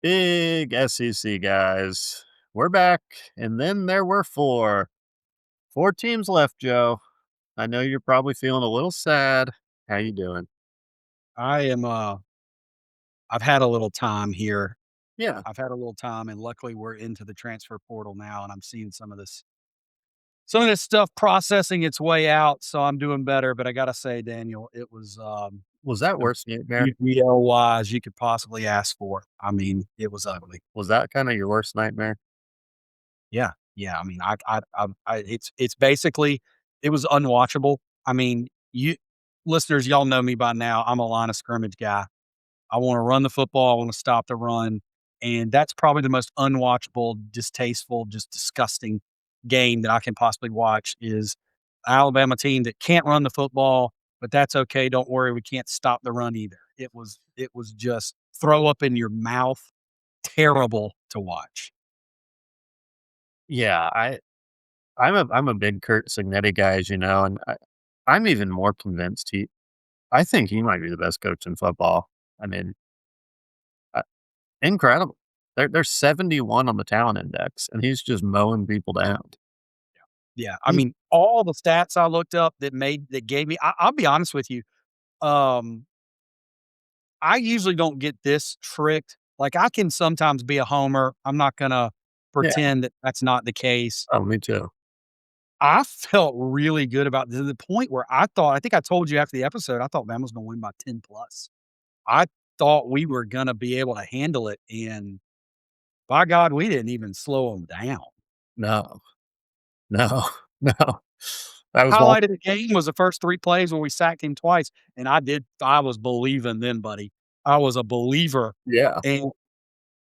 Big SEC guys. We're back, and then there were four teams left, Joe. I know you're probably feeling a little sad. How you doing? I am, I've had a little time here. Yeah. I've had a little time, and luckily we're into the transfer portal now, and I'm seeing some of this stuff processing its way out, so I'm doing better, but I gotta say, Daniel, it was, Was that the worse nightmare? UDL-wise you could possibly ask for. I mean, it was ugly. Was that kind of your worst nightmare? Yeah, yeah, I mean, it's basically it was unwatchable. I mean, you listeners, y'all know me by now, I'm a line of scrimmage guy. I wanna run the football, I wanna stop the run, and that's probably the most unwatchable, distasteful, just disgusting game that I can possibly watch is Alabama team that can't run the football, but that's okay, don't worry, we can't stop the run either. It was just throw up in your mouth, terrible to watch. Yeah, I'm a big Kurt Signetti guy, as you know, and I'm even more convinced I think he might be the best coach in football. I mean, uh, incredible. They're 71 on the talent index, and he's just mowing people down. Yeah, I He mean, all the stats I looked up that gave me I'll be honest with you, um I usually don't get this tricked. Like, I can sometimes be a homer. I'm not gonna Yeah. pretend that that's not the case. Oh, me too. I felt really good about to the point where I think I told you after the episode, I thought Bama was gonna win by 10 plus. I thought we were gonna be able to handle it, and by God, we didn't even slow them down. No, no, no. That was one. Highlight of the game was the first 3 plays where we sacked him twice, and I was believing then, buddy. I was a believer, Yeah. and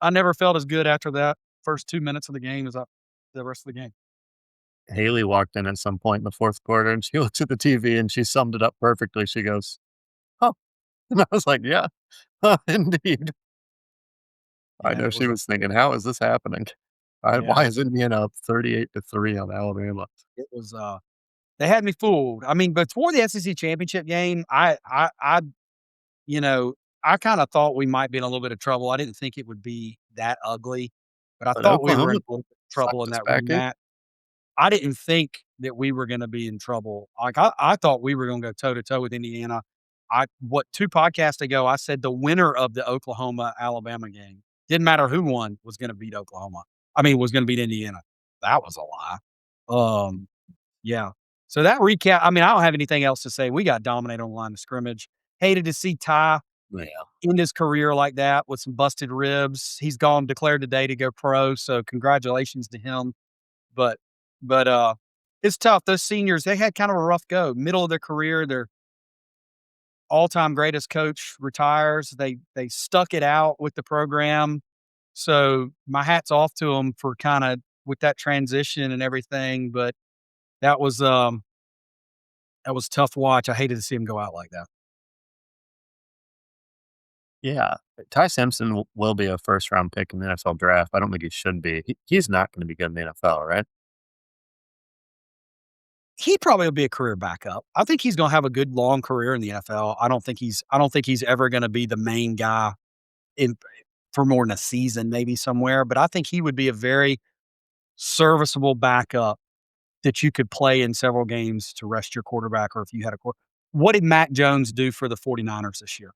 I never felt as good after that first 2 minutes of the game as I the rest of the game. Haley walked in at some point in the 4th quarter, and she looked at the TV, and she summed it up perfectly. She goes, "Huh." And I was like, "Yeah, huh, indeed." I Yeah, know she was thinking, "How is this happening? yeah, Why is Indiana up 38-3 on Alabama?" it was, they had me fooled. I mean, before the SEC championship game, you know, I kinda thought we might be in a little bit of trouble. I didn't think it would be that ugly, but I But thought we were Oklahoma in a little bit of trouble sucked in us that back in. rematch. I didn't think that we were gonna be in trouble. Like, I thought we were gonna go toe to toe with Indiana. 2 podcasts ago, I said the winner of the Oklahoma-Alabama game, didn't matter who won, was gonna beat Oklahoma. I mean, was gonna beat Indiana. That was a lie. Um, yeah. So that recap I mean, I don't have anything else to say. We got dominated on the line of scrimmage. Hated to see Ty Yeah. end his career like that with some busted ribs. He's gone declared today to go pro, so congratulations to him. But but it's tough. Those seniors, they had kind of a rough go. Middle of their career, their all-time greatest coach retires. They stuck it out with the program. So my hat's off to them for kinda with that transition and everything, but that was, um that was tough watch. I hated to see him go out like that. Yeah. Ty Simpson will be a first-round pick in the NFL draft. I don't think he should be. He's not gonna be good in the NFL, right? He probably will be a career backup. I think he's gonna have a good long career in the NFL. I don't think he's ever gonna be the main guy in for more than a season, maybe somewhere, but I think he would be a very serviceable backup that you could play in several games to rest your quarterback or if you had a quarter. What did Mac Jones do for the 49ers this year?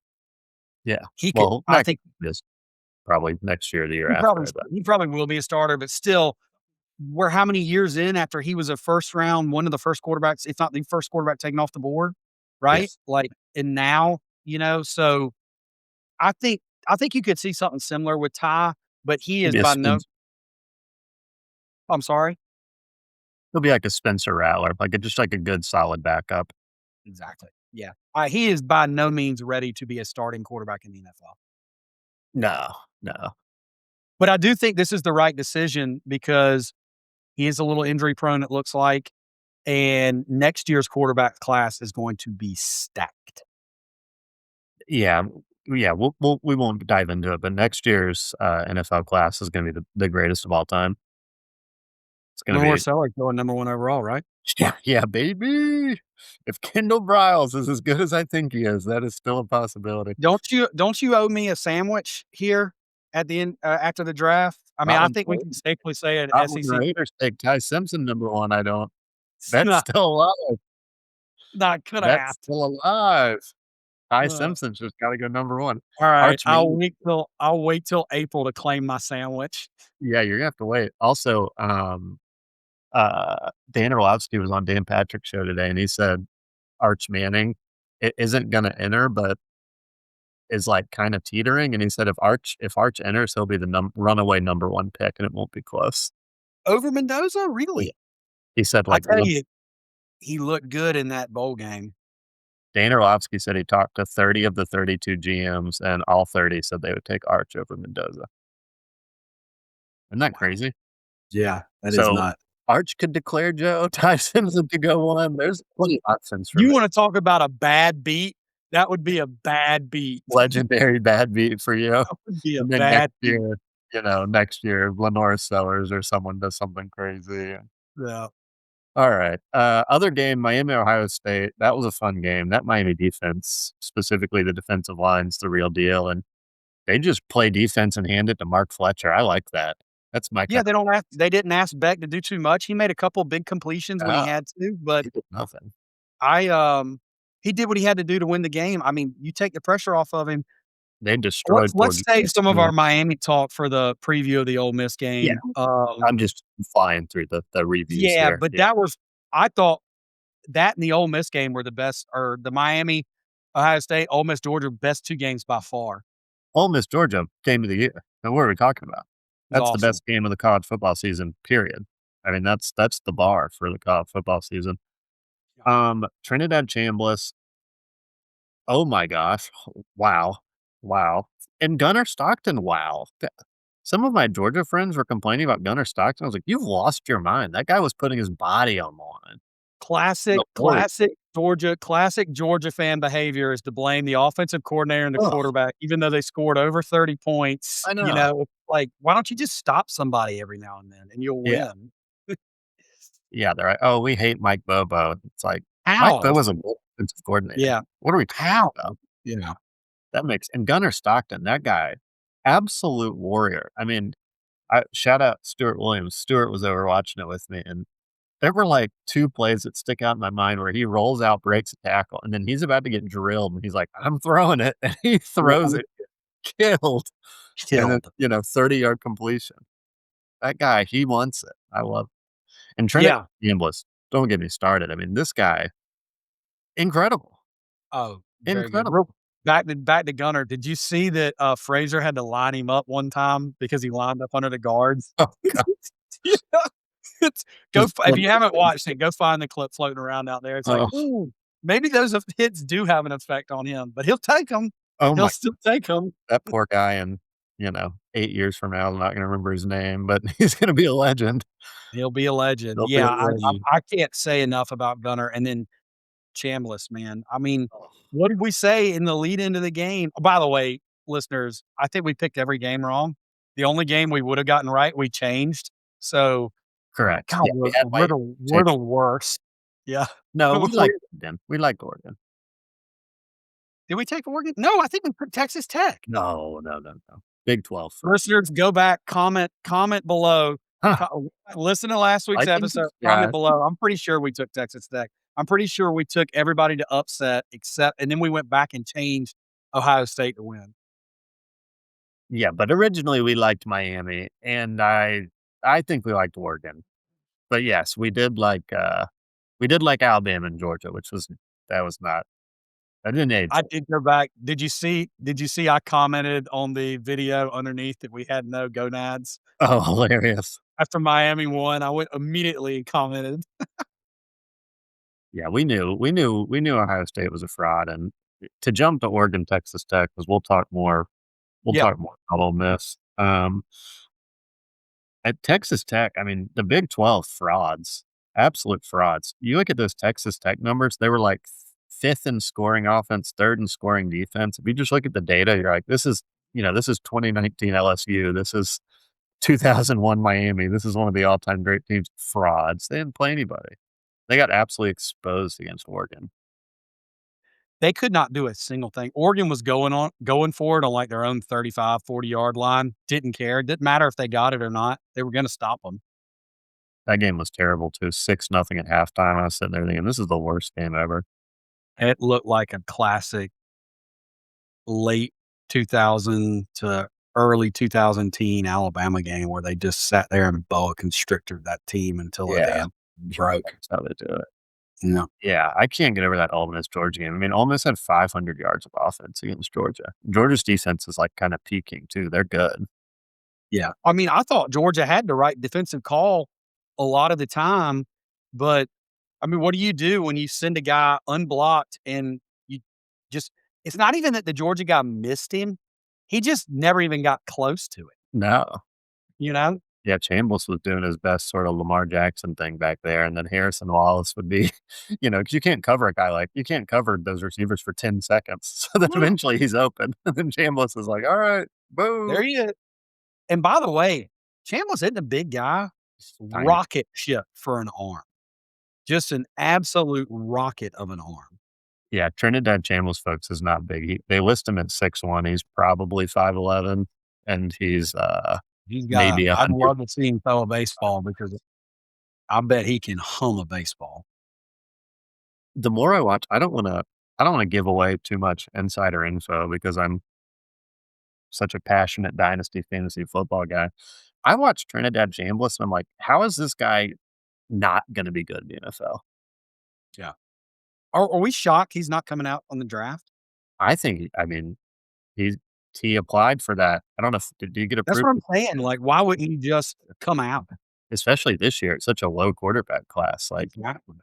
Yeah. He could Well, I Mac think is probably next year or the year he probably after, but he probably will be a starter, but still, we're how many years in after he was a first round, one of the first quarterbacks, if not the first quarterback taken off the board, right? yes. Like, and now, so I think I think you could see something similar with Ty, but he is Maybe a by no Spencer I'm sorry? he'll be like a Spencer Rattler, just like a good solid backup. Exactly. Yeah. He is by no means ready to be a starting quarterback in the NFL. No, no. But I do think this is the right decision because he is a little injury prone, it looks like, and next year's quarterback class is going to be stacked. Yeah, yeah, we won't dive into it, but next year's, NFL class is gonna be the greatest of all time. It's gonna Lamar be Sellers going number 1 overall, right? yeah, yeah, baby. If Kendall Briles is as good as I think he is, that is still a possibility. Don't you owe me a sandwich here? at the end after the draft? I mean, I Scotland think we can safely say an Scotland SEC. Raiders take Ty Simpson number 1, I don't It's that's still alive. not gonna That's happen. still alive. Ty Uh, Simpson's just gotta go number 1. all right, Arch Manning I'll wait till April to claim my sandwich. yeah, you're gonna have to wait. Also, Dan Orlovsky was on Dan Patrick's show today, and he said Arch Manning isn't gonna enter, but is, like, kinda teetering, and he said if Arch enters, he'll be the runaway number 1 pick, and it won't be close. Over Mendoza? Yeah. Really? He said, I like, tell once you, he looked good in that bowl game. Dan Orlovsky said he talked to 30 of the 32 GMs, and all 30 said they would take Arch over Mendoza. Isn't that Wow. crazy? Yeah, that is So, not. Arch could declare Joe, Ty Simpson could go 1, there's plenty of options for You me. wanna talk about a bad beat? That would be a bad beat. Legendary bad beat for you. That would be a And then bad beat. next year, Lenore Sellers or someone does something crazy. Yeah. Alright, other game, Miami, Ohio State, that was a fun game. That Miami defense, specifically the defensive line's the real deal, and they just play defense and hand it to Mark Fletcher. I like that. That's my Yeah, kind they didn't ask Beck to do too much. He made a couple big completions when he oh, had to, but he did nothing. I, he did what he had to do to win the game. I mean, you take the pressure off of him. They Let's destroyed Fort let's save some of yeah. our Miami talk for the preview of the Ole Miss Yeah, game. I'm just flying through the reviews Yeah, here. but Yeah. I thought that and the Ole Miss game were the best, or the Miami, Ohio State, Ole Miss, Georgia, best 2 games by far. Ole Miss, Georgia, game of the year. Now what are we talking about? It was That's the awesome. best game of the college football season, period. I mean, that's the bar for the college football season. Yeah. Trinidad Chambliss, oh my gosh, wow, wow, and Gunnar Stockton, wow. Some of my Georgia friends were complaining about Gunnar Stockton. I was like, "You've lost your mind. That guy was putting his body on the line." Classic, The whole classic Georgia fan behavior is to blame the offensive coordinator and the ugh, quarterback, even though they scored over 30 points, I know. like, why don't you just stop somebody every now and then and you'll Yeah, win? yeah, they're like, "Oh, we hate Mike Bobo." It's like, Mike How? Bobo's a good defensive coordinator. Yeah, What are we talking how? about? You know? That makes and Gunnar Stockton, that guy, absolute warrior. I mean, I shout out Stuart Williams. Stuart was over watching it with me, and there were, like, 2 plays that stick out in my mind where he rolls out, breaks a tackle, and then he's about to get drilled, and he's like, "I'm throwing it," and he throws Right. it, killed, and then, Killed. 30-yard completion. That guy, he wants it. I love and Trinidad Yeah. Gambless, don't get me started. I mean, this guy, incredible, Oh, very good. incredible. Back to Gunner, did you see that, Frazier had to line him up one time because he lined up under the guards? Oh, god. Yeah. It's Just if you haven't watched it, go find the clip floating around out there. It's like, oh, "Ooh, maybe those hits do have an effect on him, but he'll take them. 'Em. oh He'll my still take them. that poor guy and, 8 years from now, I'm not gonna remember his name, but he's gonna be a legend. He'll be a legend." He'll be a Yeah, legend. I can't say enough about Gunner, and then Chambliss, man. I mean, what did we say in the lead into the game? By the way, listeners, I think we picked every game wrong. The only game we would have gotten right, we changed. So, Correct. God, Yeah, we had Miami we're take the worst. Yeah. no, we Before like Oregon. We like Oregon. did we take Oregon? No, I think we put Texas Tech. No, no, no, no. Big 12 for Listeners, go back, comment below. huh, Listen to last week's like and episode, comment subscribe. below. I'm pretty sure we took Texas Tech. I'm pretty sure we took everybody to upset except and then we went back and changed Ohio State to win. Yeah, but originally we liked Miami, and I think we liked Oregon. But yes, we did like Alabama and Georgia, which was that was not that didn't age I well. did go back. Did you see I commented on the video underneath that we had no gonads? Oh, hilarious. After Miami won, I went immediately and commented. Yeah, we knew Ohio State was a fraud, and to jump to Oregon, Texas Tech, because we'll Yeah. talk more about Ole Miss. At Texas Tech, I mean, the Big 12 frauds, absolute frauds. You look at those Texas Tech numbers, they were like 5th in scoring offense, 3rd in scoring defense. If you just look at the data, you're like, this is 2019 LSU. This is 2001 Miami. This is one of the all-time great teams. Frauds. They didn't play anybody. They got absolutely exposed against Oregon. They could not do a single thing. Oregon was going for it on, like, their own 35, 40-yard line, didn't care, didn't matter if they got it or not, they were gonna stop them. That game was terrible too, 6-0 at halftime. I was sitting there thinking, "This is the worst game ever." It looked like a classic late 2000 to early 2010 Alabama game where they just sat there and boa constricted that team until a Yeah, damn broke, that's how they do it. you know? Yeah, I can't get over that Ole Miss Georgia game. I mean, Ole Miss had 500 yards of offense against Georgia. Georgia's defense is, like, kinda peaking too, they're good. Yeah. I mean, I thought Georgia had the right defensive call a lot of the time, but I mean, what do you do when you send a guy unblocked and you just it's not even that the Georgia guy missed him. He just never even got close to it, No. you know? Yeah, Chambliss was doing his best sort of Lamar Jackson thing back there, and then Harrison Wallace would be, because you can't cover a guy like you can't cover those receivers for 10 seconds, so then No. eventually he's open, and then Chambliss is like, "Alright, There boo." he is. And by the way, Chambliss isn't a big guy. Tiny. Rocket ship for an arm. Just an absolute rocket of an arm. Yeah, Trinidad Chambliss, folks, is not big. They list him at 6'1", he's probably 5'11", and he's, He's got maybe I'd 100. love to see him throw a baseball because I bet he can hum a baseball. The more I watch, I don't wanna give away too much insider info because I'm such a passionate dynasty fantasy football guy. I watch Trinidad Chambliss, and I'm like, "How is this guy not gonna be good in the NFL?" Yeah. Are we shocked he's not coming out on the draft? I mean, he he applied for that. I don't know if did he get That's approved? what I'm saying, like, why wouldn't he just come out? Especially this year, it's such a low quarterback class, like, Exactly.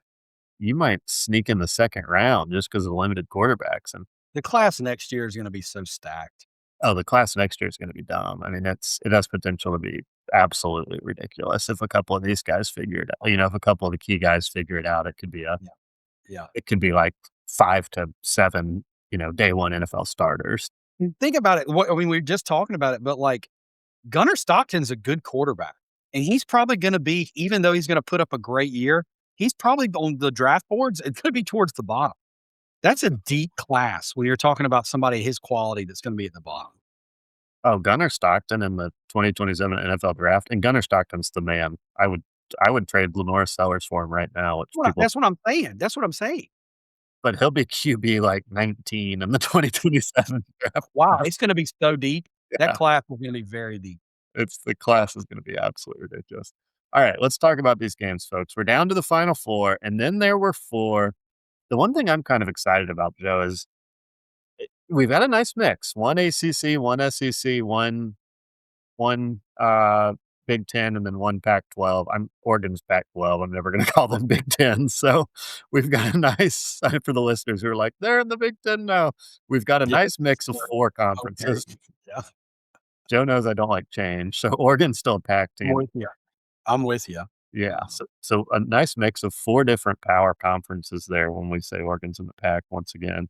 you might sneak in the 2nd round just because of limited quarterbacks, and, The class next year is gonna be so stacked. oh, the class next year is gonna be dumb. I mean, it has potential to be absolutely ridiculous if a couple of these guys figure it out. If a couple of the key guys figure it out, Yeah, yeah. it could be like 5 to 7, day 1 NFL starters. And think about it, what I mean, we are just talking about it, but, like, Gunnar Stockton's a good quarterback, and he's probably gonna be even though he's gonna put up a great year, he's probably on the draft boards, it's gonna be towards the bottom. That's a deep class when you're talking about somebody his quality that's gonna be at the bottom. Oh, Gunnar Stockton in the 2027 NFL draft, and Gunnar Stockton's the man. I would trade Lenore Sellers for him right now, which Well, people that's what I'm saying, that's what I'm saying. but he'll be QB like 19 in the 2027 draft Wow, class. it's gonna be so deep. That Yeah, class is gonna be very deep. it's the class is gonna be absolutely ridiculous. Alright, let's talk about these games, folks. We're down to the Final 4, and then there were 4. The one thing I'm kind of excited about, Joe, is we've got a nice mix. One ACC, one SEC, one Big Ten, and then one Pac-12. Oregon's Pac-12. I'm never gonna call them Big Ten. So we've got a nice for the listeners who are like, "They're in the Big Ten now." We've got a Yeah. nice mix of 4 Okay. conferences. Yeah. Joe knows I don't like change, so Oregon's still a Pac I'm team. with you. I'm with you. Yeah, so a nice mix of 4 different power conferences there when we say Oregon's in the Pac once again.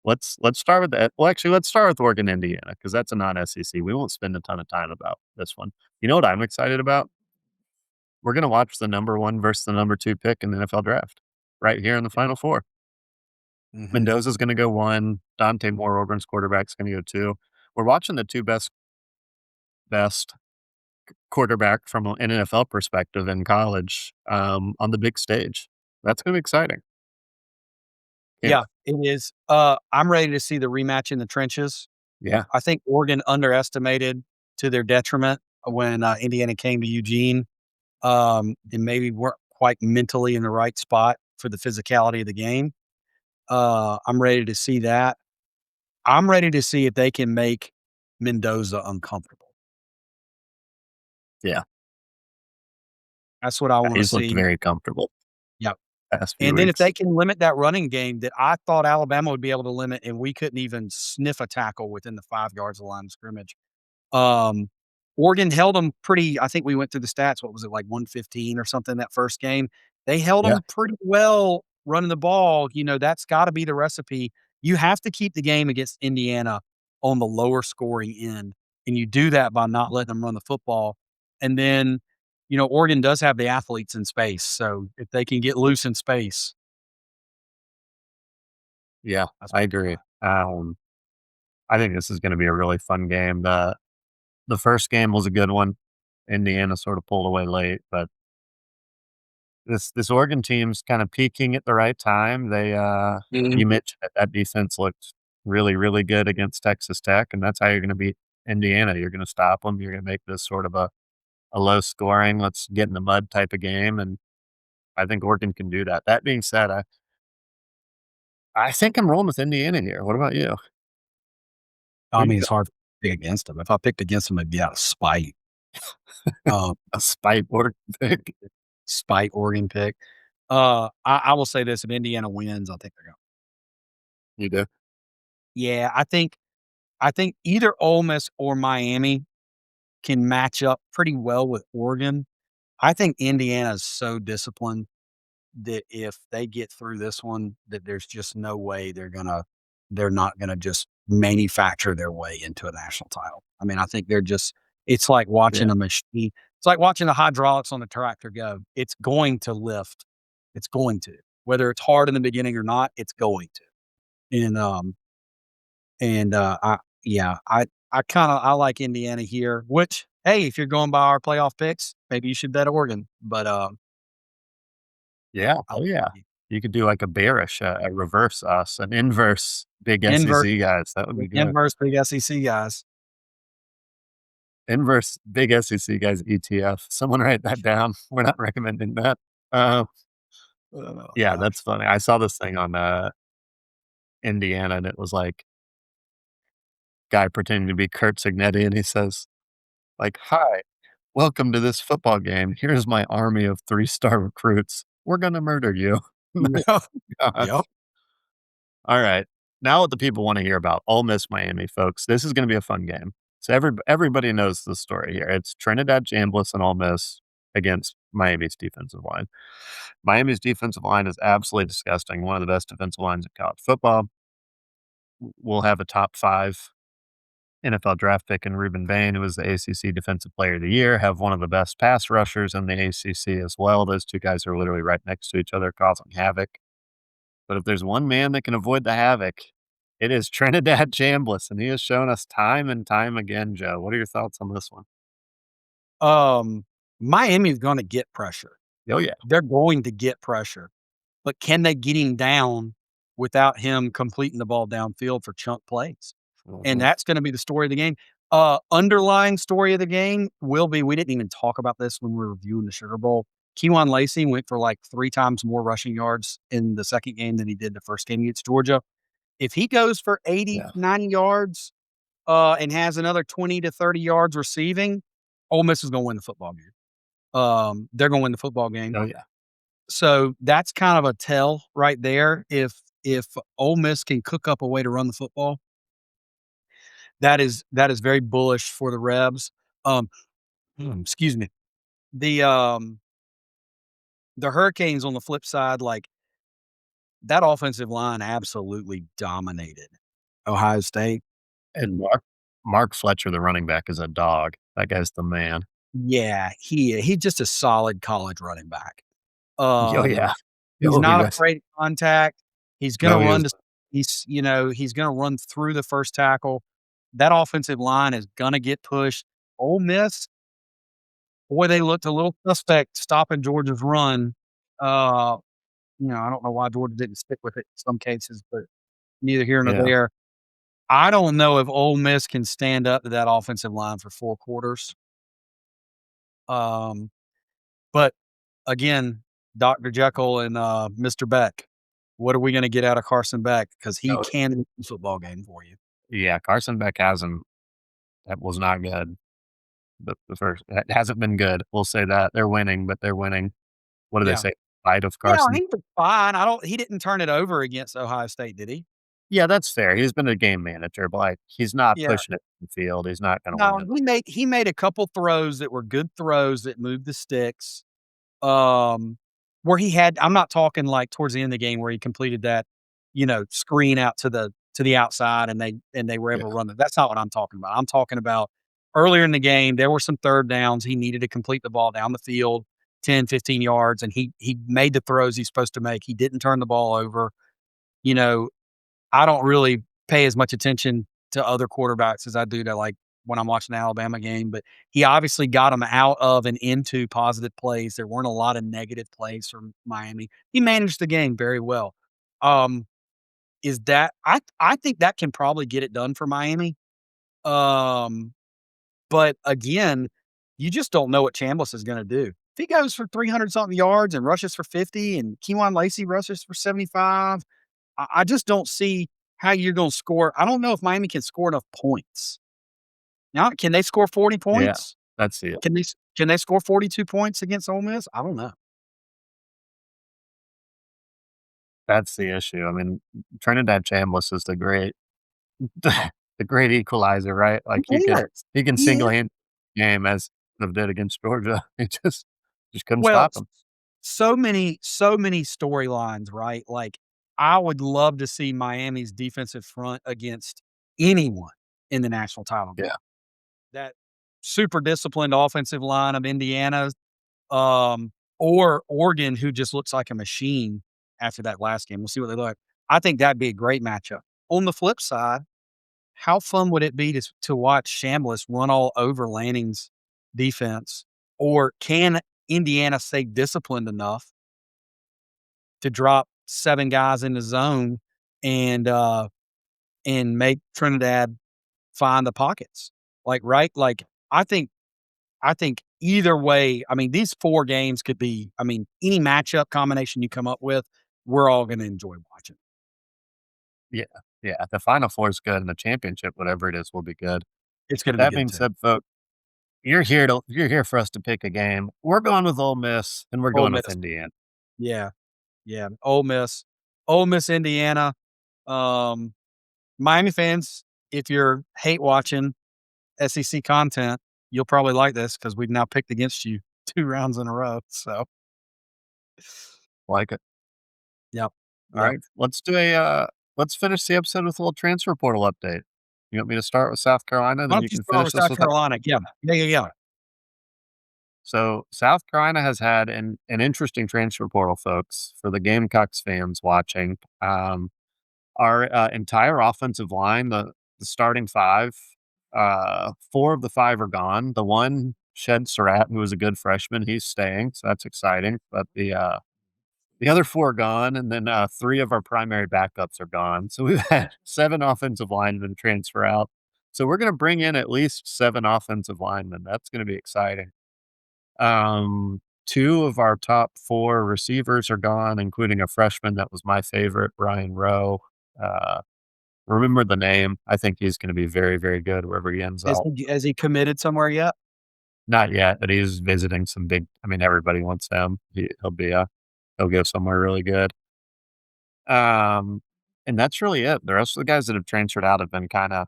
Let's start with that. Well, actually, let's start with Oregon, Indiana, because that's a non-SEC. We won't spend a ton of time about this one. You know what I'm excited about? We're gonna watch the number 1 versus the number 2 pick in the NFL draft right here in the Final 4. Mhm. Mendoza's gonna go 1, Dante Moore, Auburn's quarterback's gonna go 2. We're watching the 2 best quarterback from an NFL perspective in college, on the big stage. That's gonna be exciting. Can't Yeah, it is. I'm ready to see the rematch in the trenches. Yeah, I think Oregon underestimated to their detriment when, Indiana came to Eugene, and maybe weren't quite mentally in the right spot for the physicality of the game. I'm ready to see that. I'm ready to see if they can make Mendoza uncomfortable. yeah. That's what I wanna He's looked see. very comfortable Yep. past few And then if weeks. they can limit that running game that I thought Alabama would be able to limit, and we couldn't even sniff a tackle within the 5 yards of the line of scrimmage. Um, Oregon held them pretty I think we went through the stats, what was it, like 115 or something that first game? They held Yeah, them pretty well running the ball, that's gotta be the recipe. You have to keep the game against Indiana on the lower scoring end, and you do that by not letting them run the football, and then, Oregon does have the athletes in space, so if they can get loose in space. Yeah, That's I agree. I think this is gonna be a really fun game. The first game was a good one. Indiana sort of pulled away late, but this Oregon team's kinda peaking at the right time. You mentioned it, that defense looked really, really good against Texas Tech, and that's how you're gonna beat Indiana. You're gonna stop them. You're gonna make this sort of a low scoring, let's get in the mud type of game, and I think Oregon can do that. That being said, I think I'm rolling with Indiana here. What about you? I Where you mean, go? it's hard to pick against them. If I picked against them, it'd be out of spite. Um, A spite Oregon pick? spite Oregon pick. I will say this: if Indiana wins, I think they're going. You do? Yeah, I think either Ole Miss or Miami can match up pretty well with Oregon. I think Indiana is so disciplined that if they get through this one, that there's just no way they're not gonna just manufacture their way into a national title. I mean, I think they're just it's like Yeah. watching a machine. It's like watching the hydraulics on a tractor go. It's going to lift. It's going to. Whether it's hard in the beginning or not, it's going to. And I yeah, I kinda I like Indiana here, which, hey, if you're going by our playoff picks, maybe you should bet Oregon. But Yeah. I Oh, yeah. You could do like a bearish, a reverse us, an inverse big inverse SEC guys. That would be good. inverse big SEC guys. Inverse big SEC guys ETF. Someone write that down. We're not recommending that. Uh, Oh yeah, gosh. that's funny. I saw this thing on, Indiana, and it was like guy pretending to be Kurt Signetti, and he says, like, "Hi, welcome to this football game. Here's my army of three-star recruits. We're gonna murder you." My Yep, yep. gosh. Alright. Now what the people wanna hear about, Ole Miss Miami, folks. This is gonna be a fun game. So everybody knows the story here. It's Trinidad Chambliss and Ole Miss against Miami's defensive line. Miami's defensive line is absolutely disgusting, one of the best defensive lines in college football. We'll have a top 5 NFL draft pick in Ruben Bain, who was the ACC Defensive Player of the Year, have one of the best pass rushers in the ACC as well. Those 2 guys are literally right next to each other causing havoc. But if there's one man that can avoid the havoc, it is Trinidad Chambliss, and he has shown us time and time again, Joe. What are your thoughts on this one? Um, Miami's gonna get pressure. Oh, yeah. They're going to get pressure, but can they get him down without him completing the ball downfield for chunk plays? And Mhm. that's gonna be the story of the game. Underlying story of the game will be we didn't even talk about this when we were reviewing the Sugar Bowl. Keywan Lacy went for, like, 3 times more rushing yards in the second game than he did the first game against Georgia. If he goes for 80, Yeah. 90 yards, and has another 20 to 30 yards receiving, Ole Miss is gonna win the football game. They're gonna win the football game. Oh, yeah. So, that's kind of a tell right there. If Ole Miss can cook up a way to run the football, that is very bullish for the Rebs. Um, excuse me. The, um, the Hurricanes on the flip side, like, that offensive line absolutely dominated Ohio State. And Mark Fletcher, the running back, is a dog. That guy's the man. Yeah, he's just a solid college running back. Oh, yeah. He's Oh, he not was afraid of contact. He's gonna no, he run is to he's gonna run through the first tackle. That offensive line is gonna get pushed. Ole Miss, boy, they looked a little suspect stopping Georgia's run. Uh, I don't know why Georgia didn't stick with it in some cases, but neither here nor yeah. there. I don't know if Ole Miss can stand up to that offensive line for 4 quarters. Um, but again, Dr. Jekyll and, Mr. Beck. What are we gonna get out of Carson Beck? Because he Oh, can win a football game for you. yeah, Carson Beck hasn't that was not good. The first that hasn't been good. We'll say that. They're winning, but they're winning. What do they Yeah. say? Fight of Yeah, Carson? he was fine. He didn't turn it over against Ohio State, did he? Yeah, that's fair. He's been a game manager, but, like, he's not Yeah. pushing it in the field. He's not gonna win No, the he made a couple throws that were good throws that moved the sticks. Um, where he had I'm not talking like towards the end of the game where he completed that, screen out to the outside and they were yeah, able to run it. That's not what I'm talking about. I'm talking about earlier in the game, there were some third downs. He needed to complete the ball down the field, 10, 15 yards, and he made the throws he's supposed to make. He didn't turn the ball over. You know, I don't really pay as much attention to other quarterbacks as I do to, like, when I'm watching the Alabama game, but he obviously got them out of and into positive plays. There weren't a lot of negative plays from Miami. He managed the game very well. Um, is that I think that can probably get it done for Miami. Um, but again, you just don't know what Chambliss is gonna do. If he goes for 300 something yards and rushes for 50 and Keywan Lacey rushes for 75, I just don't see how you're gonna score. I don't know if Miami can score enough points. Now, can they score 40 Yeah, points? that's it. Can they score 42 points against Ole Miss? I don't know. That's the issue. I mean, Trinidad Chambliss is the great the great equalizer, right? Like, He is. he can He is. single-handed game as of did against Georgia. He just couldn't Well, stop him. so many storylines, right? Like, I would love to see Miami's defensive front against anyone in the national title game. Yeah. That super disciplined offensive line of Indiana, um, or Oregon, who just looks like a machine after that last game. We'll see what they look like. I think that'd be a great matchup. On the flip side, how fun would it be to watch Chambliss run all over Lanning's defense? Or can Indiana stay disciplined enough to drop 7 guys in the zone and, and make Trinidad find the pockets? Like, right? Like, I think I think either way, I mean, these 4 games could be, I mean, any matchup combination you come up with, we're all gonna enjoy watching. Yeah, yeah, the Final Four is good, and the championship, whatever it is, will be good. It's With gonna be that good being too. said, folks, you're here for us to pick a game. We're going with Ole Miss, and we're Ole going with Miss. Indiana. Yeah, yeah. Ole Miss, Indiana. Um, Miami fans, if you're hate watching SEC content, you'll probably like this because we've now picked against you 2 rounds in a row. So, Like it. yep, yep. Alright, let's finish the episode with a little transfer portal update. You want me to start with South Carolina, Why then don't you you can start finish with us South with that? Carolina? Yeah, yeah, yeah, yeah. So, South Carolina has had an interesting transfer portal, folks, for the Gamecocks fans watching. Our, entire offensive line, the starting 5, 4 of the 5 are gone. The one, Shed Surratt, who was a good freshman, he's staying, so that's exciting, but the other 4 are gone, and then, 3 of our primary backups are gone. So we've had 7 offensive linemen transfer out. So we're gonna bring in at least 7 offensive linemen. That's gonna be exciting. 2 of our top 4 receivers are gone, including a freshman that was my favorite, Brian Rowe. Uh, remember the name. I think he's gonna be very, very good wherever he ends up. Has he committed somewhere yet? Not yet, but he's visiting some big I mean, everybody wants him. He'll go somewhere really good. Um, and that's really it. The rest of the guys that have transferred out have been kinda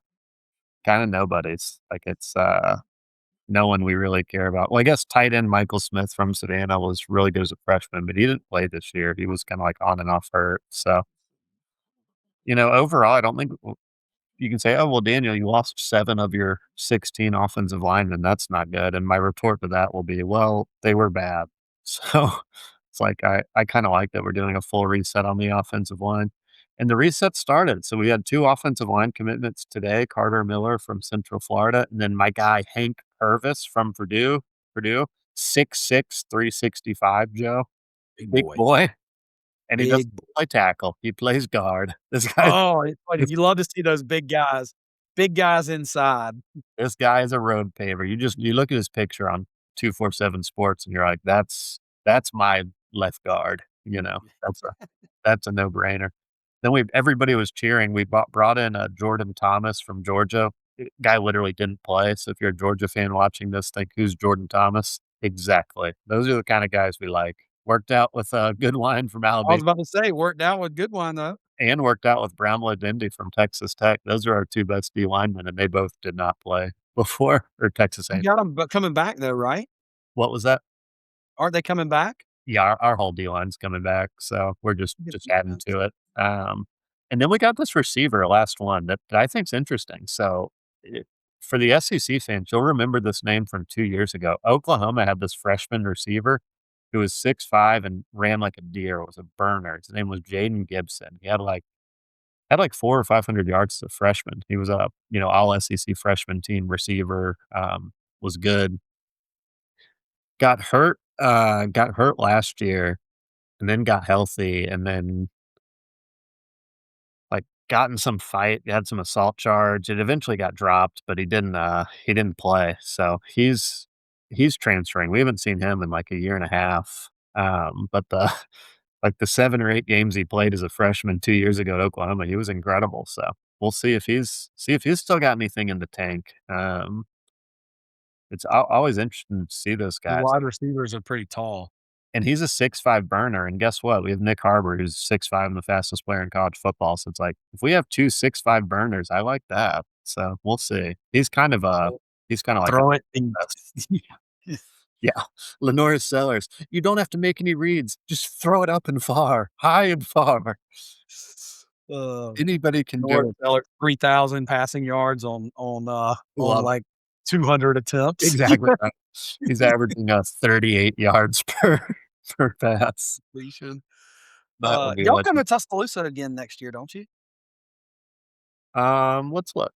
nobodies. Like, it's, no one we really care about. Well, I guess tight end Michael Smith from Savannah was really good as a freshman, but he didn't play this year. He was kinda, like, on and off hurt. So, overall, I don't think you can say, "Oh, well, Daniel, you lost 7 of your 16 offensive linemen. That's not good." And my retort to that will be, "Well, they were bad." So, it's like I kinda like that we're doing a full reset on the offensive line. And the reset started. So we had 2 offensive line commitments today, Carter Miller from Central Florida, and then my guy Hank Purvis from Purdue, 6'6", 365, Joe. Big Big boy. boy, and he doesn't Big boy. play tackle. He plays guard. Oh, it's funny. You love to see those big guys inside. This guy is a road paver. You look at his picture on 247 Sports and you're like, that's my left guard, that's a no-brainer. Then everybody was cheering. We brought in, Jordan Thomas from Georgia. Guy literally didn't play, so if you're a Georgia fan watching this, think, "Who's Jordan Thomas?" Exactly. Those are the kinda guys we like. Worked out with a good line from I was Alabama about to say, worked out with good one though. and worked out with Brownlow Dindy from Texas Tech. Those are our 2 best D linemen, and they both did not play before or Texas You A&M. got them, but coming back though, right? What was that? Aren't they coming back? Yeah, our whole D line's coming back, so we're Good just adding defense. to it. And then we got this receiver, last one, that I think's interesting. So, for the SEC fans, you'll remember this name from 2 years ago. Oklahoma had this freshman receiver who was 6'5" and ran like a deer, was a burner. His name was Jaden Gibson. He had, like, Had like 4 or 500 yards as a freshman. He was a, all SEC freshman team receiver, was good. Got hurt last year and then got healthy and then, like, got in some fight, had some assault charge. It eventually got dropped, but he didn't play. So he's transferring. We haven't seen him in like a year and a half. But the like the 7 or 8 games he played as a freshman 2 years ago at Oklahoma, he was incredible. So we'll see if he's still got anything in the tank. It's always interesting to see those The guys. wide receivers are pretty tall. And he's a 6'5" burner, and guess what? We have Nick Harbor, who's 6'5" and the fastest player in college football, so it's like, if we have 2 6'5" burners, I like that. So, we'll see. He's kinda like a Throw it and yeah. Lenore Sellers, "You don't have to make any reads, just throw it up and far, high and far. uh, Anybody can North do it." Eller 3,000 passing yards on Love it. like 200 attempts. Exactly right. He's averaging, 38 yards per pass. Completion. That would be Y'all come legend. to Tuscaloosa again next year, don't you? Let's look.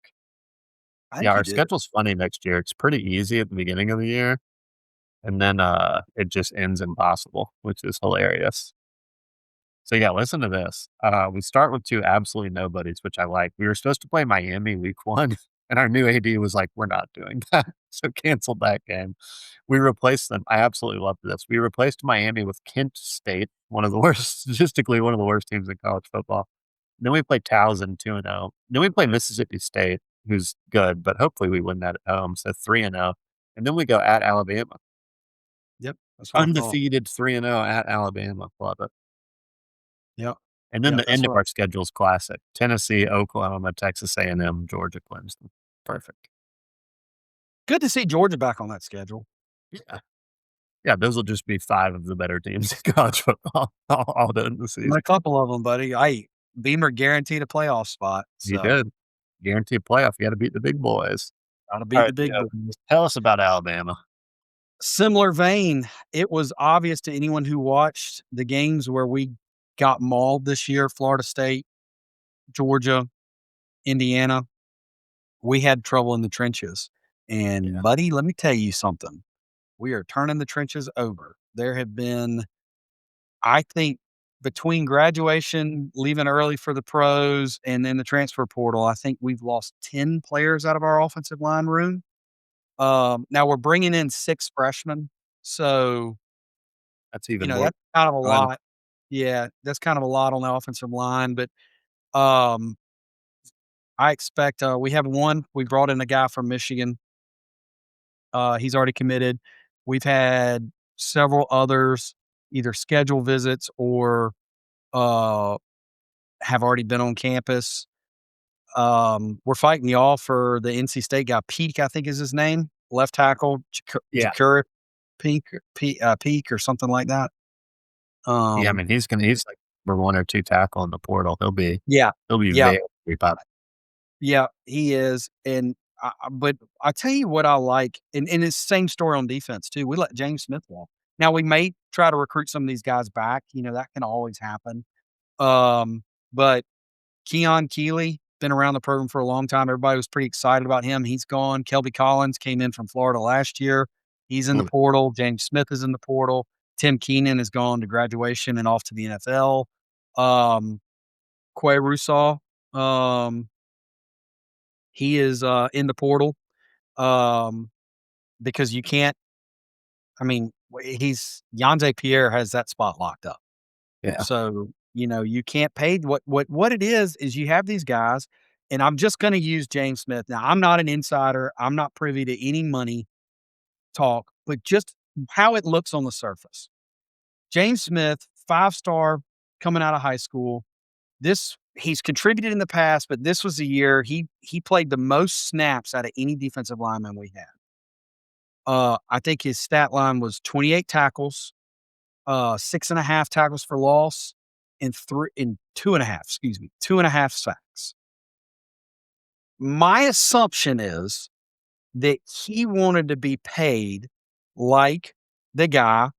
I Yeah, think you our do. schedule's funny next year. It's pretty easy at the beginning of the year, and then, it just ends impossible, which is hilarious. So, yeah, listen to this. We start with 2 absolutely nobodies, which I like. We were supposed to play Miami week 1, and our new AD was like, "We're not doing that," so canceled that game. We replaced them. I absolutely loved this. We replaced Miami with Kent State, one of the worst statistically, one of the worst teams in college football. Then we play Towson 2-0. Then we play Mississippi State, who's good, but hopefully we win that at home, so 3-0. And then we go at Alabama. Yep, that's what I thought. Undefeated 3-0 at Alabama. Love it. Yep, And then yep, the that's end of what our schedule is classic. Tennessee, Oklahoma, Texas A&M, Georgia, Clemson. Perfect. good to see Georgia back on that schedule. Yeah. Yeah, those will just be 5 of the better teams in college football all done the And season. a couple of them, buddy. Beamer guaranteed a playoff spot, You so did. Guarantee a playoff. You gotta beat the big boys. gotta beat the Alright, big boys. tell us about Alabama. Similar vein, it was obvious to anyone who watched the games where we got mauled this year, Florida State, Georgia, Indiana. We had trouble in the trenches. And Yeah. buddy, let me tell you something. We are turning the trenches over. There have been, I think, between graduation, leaving early for the pros, and then the transfer portal, I think we've lost 10 players out of our offensive line room. Now we're bringing in 6 freshmen. So, That's even more that's kind of a fun. lot. Yeah, that's kind of a lot on the offensive line. But um, I expect we have one. We brought in a guy from Michigan. He's already committed. We've had several others either schedule visits or uh, have already been on campus. We're fighting y'all for the NC State guy. Peak, I think is his name. Left tackle, Yeah. Jakura Peak or something like that. Yeah, I Um, mean, he's like number 1 or 2 tackle in the portal. yeah, He'll be yeah, very popular. yeah, he is. And but I tell you what I like, and it's the same story on defense too. We let James Smith walk. Now we may try to recruit some of these guys back. That can always happen. But Keon Keeley, been around the program for a long time. Everybody was pretty excited about him. He's gone. Kelby Collins came in from Florida last year. He's in the Mm, portal. James Smith is in the portal. Tim Keenan has gone to graduation and off to the NFL. Um, Quay Russaw, um, he is in the portal um, because you can't. I mean, he's Yanze Pierre has that spot locked up. yeah. So, you can't pay what it is you have these guys, and I'm just gonna use James Smith. Now, I'm not an insider. I'm not privy to any money talk, but just how it looks on the surface. James Smith, 5-star coming out of high school. He's contributed in the past, but this was the year he played the most snaps out of any defensive lineman we had. I think his stat line was 28 tackles, 6.5 tackles for loss, and 2.5, excuse me, 2.5 sacks. My assumption is that he wanted to be paid like the guy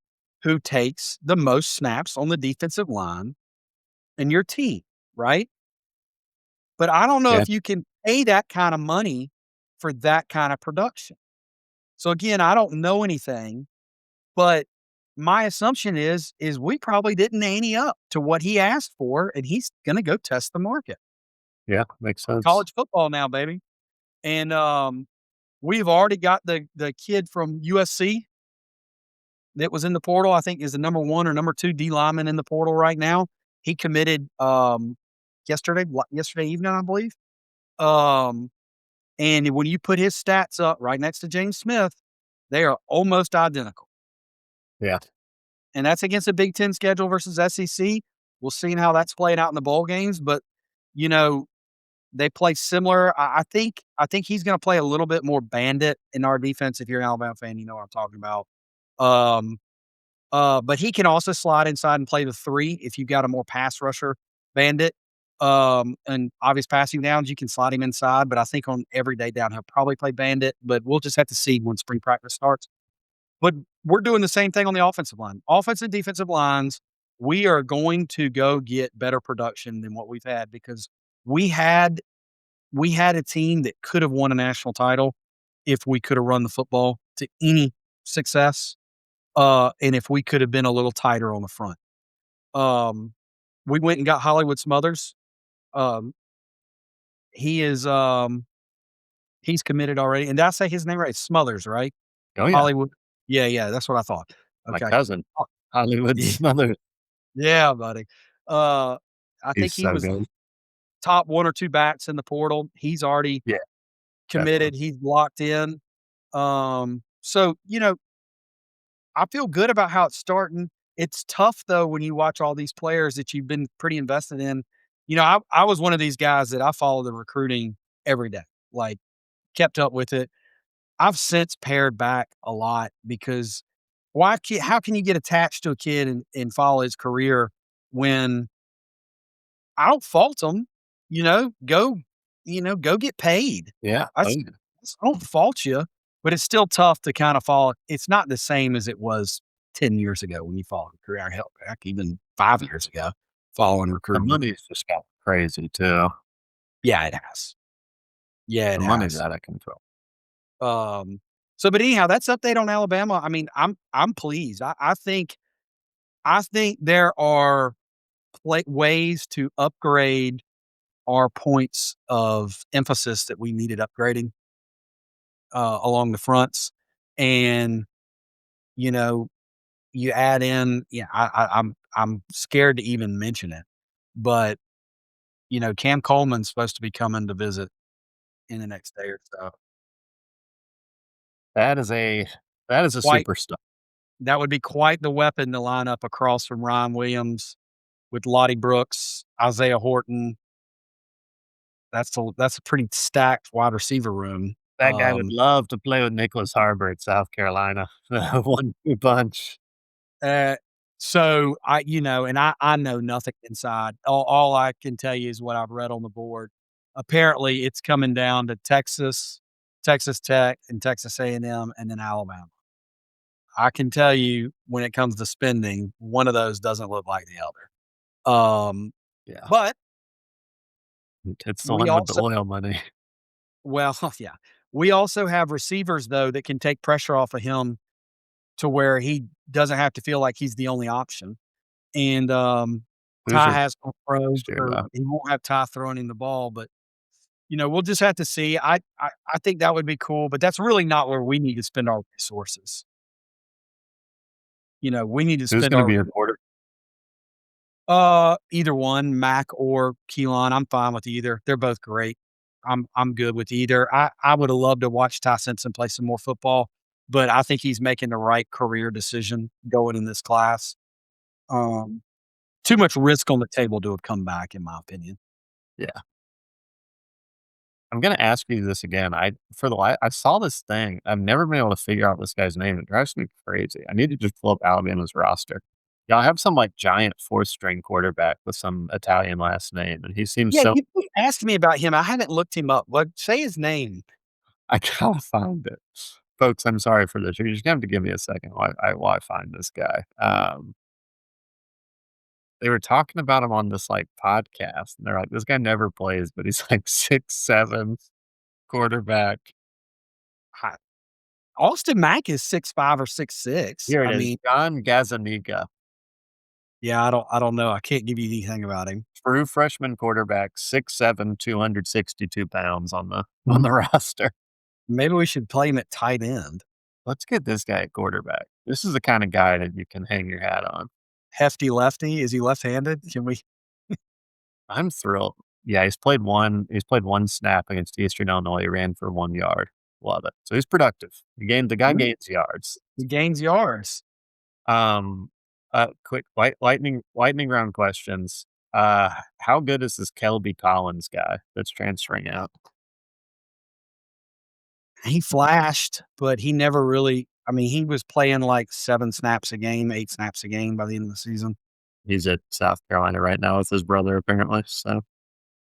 who takes the most snaps on the defensive line in your team, right? but I don't know Yeah, if you can pay that kind of money for that kind of production. So again, I don't know anything, but my assumption is we probably didn't ante up to what he asked for, and he's gonna go test the market. yeah, makes sense. College football now, baby. And we've already got the kid from USC that was in the portal. I think is the number one or number two D lineman in the portal right now. He committed yesterday evening, I believe. Um, and when you put his stats up right next to James Smith, they are almost identical. Yeah, And that's against a Big Ten schedule versus SEC. We'll see how that's playing out in the bowl games, but you know, they play similar. I think he's gonna play a little bit more bandit in our defense. If you're an Alabama fan, you know what I'm talking about. Um, but he can also slide inside and play the 3 if you got a more pass rusher bandit. And obvious passing downs, you can slide him inside, but I think on everyday down, he'll probably play bandit, but we'll just have to see when spring practice starts. But we're doing the same thing on the offensive line. Offensive and defensive lines, we are going to go get better production than what we've had because we had we had a team that could have won a national title if we could have run the football to any success, and if we could have been a little tighter on the front. Um, we went and got Hollywood Smothers. Um, he is, he's committed already, and did I say his name right? It's Smothers, right? oh yeah, Hollywood. Yeah, yeah, that's what I thought. my Okay. cousin, Oh, Hollywood yeah, Smother, yeah, buddy. Uh, I he's think he so was good. top 1 or 2 backs in the portal. He's already Yeah, definitely. committed. He's locked in. So, I feel good about how it's starting. It's tough though when you watch all these players that you've been pretty invested in. I was one of these guys that I follow the recruiting every day, like kept up with it. I've since pared back a lot because how can you get attached to a kid and follow his career when I don't fault them, go get paid. Yeah, I oh s yeah. I don't fault you, but it's still tough to kinda follow. It's not the same as it was 10 years ago when you followed a career. Hell, heck, even 5 years ago following The recruiting. money's just got crazy too. Yeah, it has. Yeah, The it money's has. out of control. Um, but anyhow, that's update on Alabama. I mean, I'm pleased. I think there are ways to upgrade our points of emphasis that we needed upgrading, along the fronts. And, you know, you add in, yeah, I'm scared to even mention it, but, Cam Coleman's supposed to be coming to visit in the next day or so. That is a that is a Quite superstar. That would be quite the weapon to line up across from Ryan Williams with Lottie Brooks, Isaiah Horton. That's a pretty stacked wide receiver room. That guy would love to play with Nicholas Harbor at South Carolina. The 1-2 punch. Uh, so I know nothing inside. All I can tell you is what I've read on the board. Apparently, it's coming down to Texas, Texas Tech, and Texas A&M, and then Alabama. I can tell you when it comes to spending, one of those doesn't look like the other. Yeah, But it's the we one with the also oil money. well, yeah, we also have receivers though that can take pressure off of him to where he doesn't have to feel like he's the only option. And, Who's Ty your has no throws, next year, or though? he won't have Ty throwing him the ball, but, we'll just have to see. I think that would be cool, but that's really not where we need to spend our resources. We need to Who's spend gonna our be your quarter? either one, Mac or Keelan, I'm fine with either. They're both great. I'm good with either. I would have loved to watch Ty Simpson play some more football, but I think he's making the right career decision going in this class. Um, Too much risk on the table to have come back, in my opinion. Yeah. I'm gonna ask you this again. I saw this thing. I've never been able to figure out this guy's name. It drives me crazy. I need to just pull up Alabama's roster. Y'all have some, like, giant 4th string quarterback with some Italian last name, and he seems Yeah, so you asked me about him. I haven't looked him up. What say his name? I gotta find it. Folks, I'm sorry for this. You're just gonna have to give me a second while I find this guy. they were talking about him on this, like, podcast, and they're like, "This guy never plays, but he's, like, 6'7" quarterback." Hi Austin Mack is 6'5" or 6'6". Here it I is, mean, John Gazzaniga, yeah, I don't know. I can't give you anything about him. true freshman quarterback, 6'7", 262 pounds on the roster. Maybe we should play him at tight end. Let's get this guy at quarterback. This is the kinda guy that you can hang your hat on. Hefty lefty. Is he left-handed? Can we I'm thrilled. Yeah, he's played 1 snap against Eastern Illinois, he ran for 1 yard. Love it. So he's productive. The guy Mm, gains yards. he gains yards. Um, quick lightning round questions. How good is this Kelby Collins guy that's transferring out? He flashed, but he never really I mean, he was playing like 7 snaps a game, 8 snaps a game by the end of the season. He's at South Carolina right now with his brother apparently, so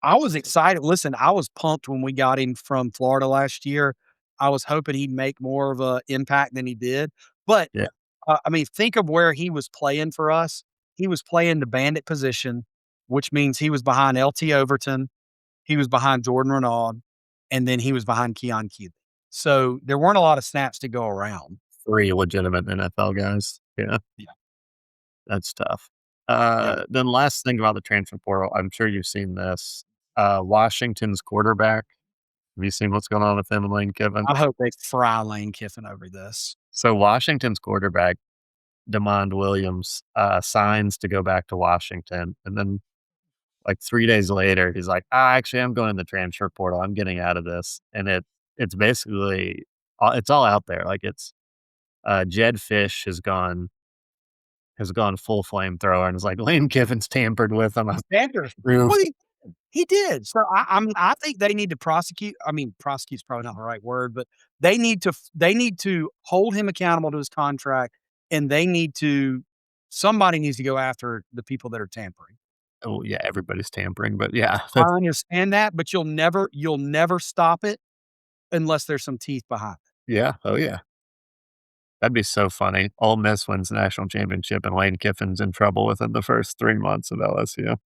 I was excited. Listen, I was pumped when we got him from Florida last year. I was hoping he'd make more of a impact than he did. But, yeah, I mean, think of where he was playing for us. He was playing the bandit position, which means he was behind LT Overton, he was behind Jordan Renaud, and then he was behind Keon Keeley. So, there weren't a lot of snaps to go around. 3 legitimate NFL guys. Yeah, Yeah, that's tough. yeah. Then last thing about the transfer portal, I'm sure you've seen this. Washington's quarterback, have you seen what's going on with him and Lane Kiffin? I hope they fry Lane Kiffin over this. So Washington's quarterback, Demond Williams, signs to go back to Washington, and then, like, 3 days later, he's like, "Ah, actually, I'm going to the transfer portal. I'm getting out of this." And it's basically it's all out there. Like, it's, Jed Fish has gone full flamethrower and is like, "Lane Kiffin's tampered with him. I've Sanders. proved." Well, he did. So I think they need to prosecute. I mean, prosecute's probably not the right word, but they need to hold him accountable to his contract, and they need to somebody needs to go after the people that are tampering. Oh, yeah, everybody's tampering, but yeah, I that's understand that, but you'll never stop it unless there's some teeth behind it. yeah, oh, yeah. That'd be so funny. Ole Miss wins the national championship, and Lane Kiffin's in trouble within the first 3 months of LSU.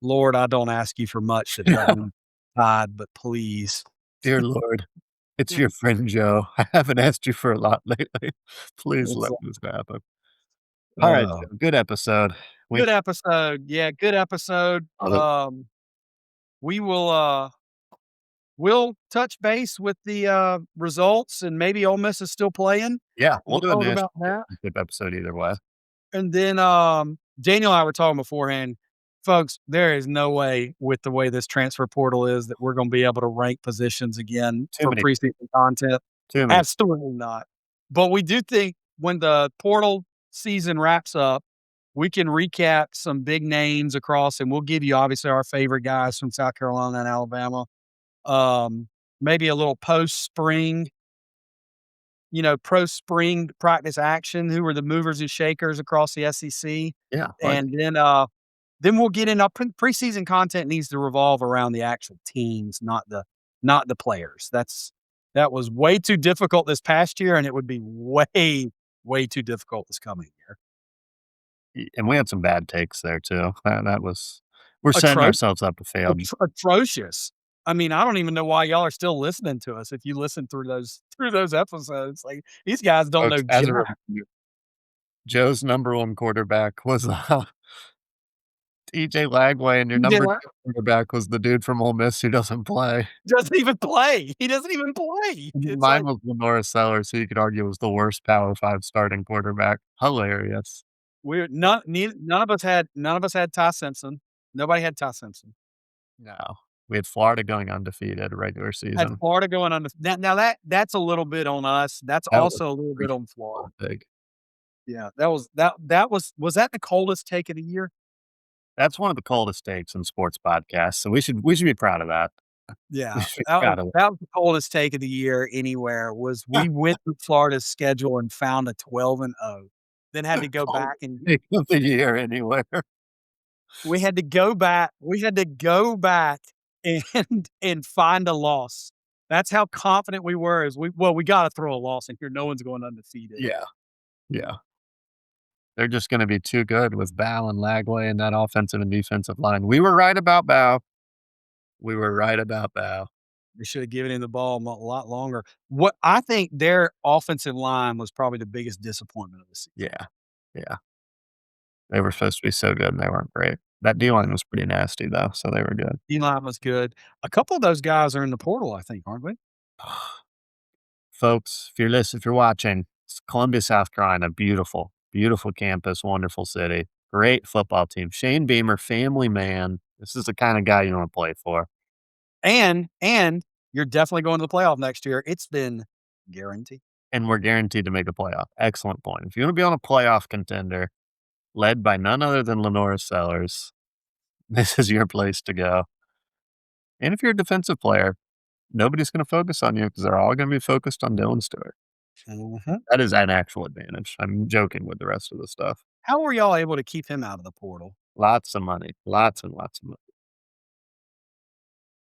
Lord, I don't ask you for much that doesn't God, but please. Dear Lord, it's your friend Joe. I haven't asked you for a lot lately. Please It's let like, this happen. Alright, Joe, good episode. We good episode. Yeah, good episode. love it. We will we'll touch base with the results and maybe Ole Miss is still playing. Yeah, we'll We'll do a talk national about that. championship episode either way. And then Daniel and I were talking beforehand. Folks, there is no way with the way this transfer portal is that we're going to be able to rank positions again Too for many preseason content. too many Absolutely not. But we do think when the portal season wraps up, we can recap some big names across, and we'll give you obviously our favorite guys from South Carolina and Alabama. Maybe a little post spring, pro spring practice action. Who were the movers and shakers across the SEC? yeah, like And then we'll get in. Our preseason content needs to revolve around the actual teams, not the players. That was way too difficult this past year, and it would be way too difficult this coming year. and we had some bad takes there too. That was we're setting Atro- ourselves up to fail. atrocious. I mean, I don't even know why y'all are still listening to us. If you listen through those episodes, like these guys don't Folks, know as a jack. reminder, Joe's number 1 quarterback was, TJ Lagway, and your number 2 quarterback was the dude from Ole Miss who doesn't play. Doesn't even play. He doesn't even play. It's Mine like was Lenora Sellers, who you could argue was the worst Power 5 starting quarterback. Hilarious. we're none of us had Ty Simpson. Nobody had Ty Simpson. No. We had Florida going undefeated regular Had season. Florida going on now that's a little bit on us. That's That was also a little bit pretty on Florida. big. Yeah, was that the coldest take of the year? That's one of the coldest takes in sports podcasts, so we should be proud of that. We Yeah, should be proud of it. that was the coldest take of the year anywhere, was we went through Florida's schedule and found a 12-0, then had to go back Coldest and take of the year anywhere. we had to go back and find a loss. That's how confident we were we gotta throw a loss in here, no one's going undefeated. Yeah, yeah. They're just gonna be too good with Bow and Lagway and that offensive and defensive line. We were right about Bow. We were right about Bow. They should have given him the ball a lot longer. What I think their offensive line was probably the biggest disappointment of the season. Yeah. Yeah. They were supposed to be so good, and they weren't great. That D-line was pretty nasty, though, so they were good. D-line was good. A couple of those guys are in the portal, I think, aren't they? Folks, if you're watching, it's Columbia, South Carolina, beautiful, beautiful campus, wonderful city, great football team. Shane Beamer, family man. This is the kinda guy you wanna play for, And you're definitely going to the playoff next year. It's been guaranteed. and we're guaranteed to make a playoff. Excellent point. If you wanna be on a playoff contender led by none other than Lenora Sellers, this is your place to go. And if you're a defensive player, nobody's gonna focus on you because 'cause they're all gonna be focused on Dylan Stewart. Mhm. That is an actual advantage. I'm joking with the rest of the stuff. How were y'all able to keep him out of the portal? Lots of money, lots and lots of money.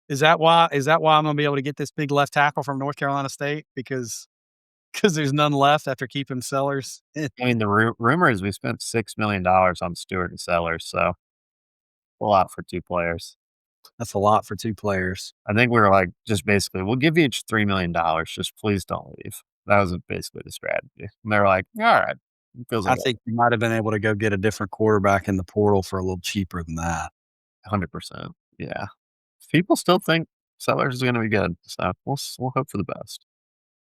Is that why I'm gonna be able to get this big left tackle from North Carolina State? Because there's none left after keeping Sellers? I mean, the rumor is we spent $6 million on Stewart and Sellers, so a lot for 2 players. That's a lot for 2 players. I think we were like, just basically, "We'll give you each $3 million, just please don't leave." That was basically the strategy. And they were like, "Alright." It feels I like think you might have been able to go get a different quarterback in the portal for a little cheaper than that. 100%. Yeah. People still think Sellers is gonna be good, so we'll hope for the best.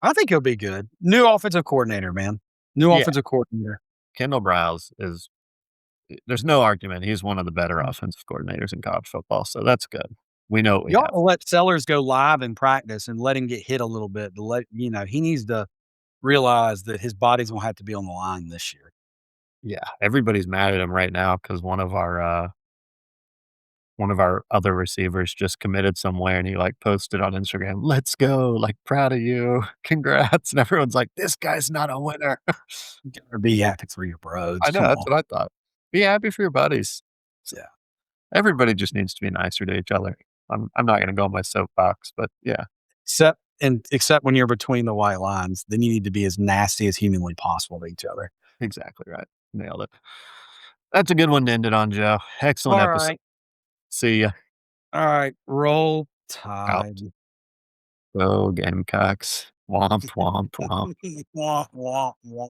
I think he'll be good. New offensive coordinator, man. New Yeah. offensive coordinator. Kendall Briles is there's no argument, he's one of the better offensive coordinators in college football, so that's good. We know what we You ought have. to let Sellers go live in practice and let him get hit a little bit to he needs to realize that his body's gonna have to be on the line this year. Yeah, everybody's mad at him right now because one of our other receivers just committed somewhere, and he, like, posted on Instagram, "Let's go, like, proud of you, congrats," and everyone's like, "This guy's not a winner." Or be happy for your bros. I know, Come that's on. what I thought. Be happy for your buddies. S Yeah. Everybody just needs to be nicer to each other. I'm not gonna go on my soapbox, but yeah, Except when you're between the white lines, then you need to be as nasty as humanly possible to each other. exactly right. Nailed it. That's a good one to end it on, Joe. Excellent All episode. right. See ya. All right. Roll Out. Tide. Go Gamecocks. Womp, womp, womp. Wah, wah, wah.